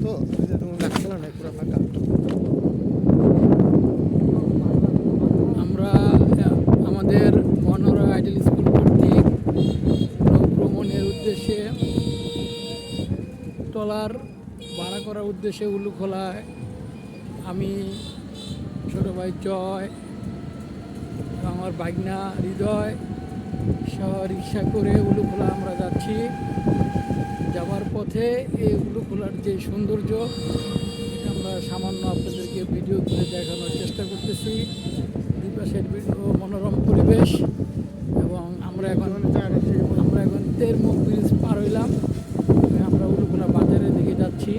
তো গাছপালা নাই, পুরো ফাঁকা। আমরা আমাদের মনোরা আইডল স্কুল কর্তৃক ভ্রমণের উদ্দেশ্যে ট্রলার ভাড়া করার উদ্দেশ্যে উলুখোলায় আমি, ছোটো ভাই জয়, আমার বাগনা হৃদয় সহ রিক্সা করে উলুখোলা আমরা যাচ্ছি। যাওয়ার পথে এই উলুখোলার যে সৌন্দর্য, এটা আমরা সামান্য আপনাদেরকে ভিডিও করে দেখানোর চেষ্টা করতেছি। দুই পাশের মনোরম পরিবেশ এবং আমরা এখন তেরমুখ ব্রিজ পার হইলাম। আমরা উলুখোলা বাজারের দিকে যাচ্ছি।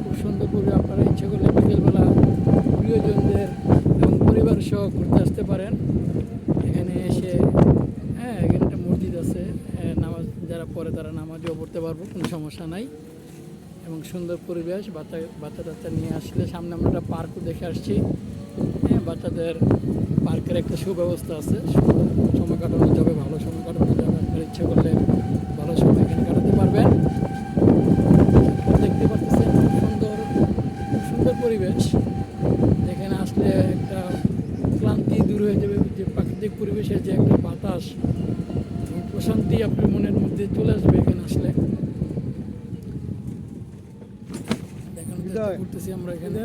খুব সুন্দর করে আপনারা ইচ্ছে করলে বিকেলবেলা প্রিয়জনদের এবং পরিবার সহ ঘুরতে আসতে পারেন। এখানে এসে এখানে একটা মসজিদ আছে, নামাজ যারা পড়ে তারা নামাজও পড়তে পারবো, কোনো সমস্যা নাই। এবং সুন্দর পরিবেশ, বাচ্চা টাচ্চা নিয়ে আসলে সামনে আমরা একটা পার্কও দেখে আসছি। বাচ্চাদের পার্কের একটা সুব্যবস্থা আছে, সময় কাটানো যাবে, ভালো সময় কাটানো যাবে। আপনার ইচ্ছে করলে ভালো সময় এখানে কাটাতে পারবেন। দেখতে পাচ্ছেন সুন্দর পরিবেশ। এখানে আসলে একটা ক্লান্তি দূর হয়ে যাবে। যে প্রাকৃতিক পরিবেশের যে একটা বাতাস এবং প্রশান্তি আপনার মনের মধ্যে চলে আসবে এখানে আসলে। দেখানোর চেষ্টা করতেছি আমরা এখানে।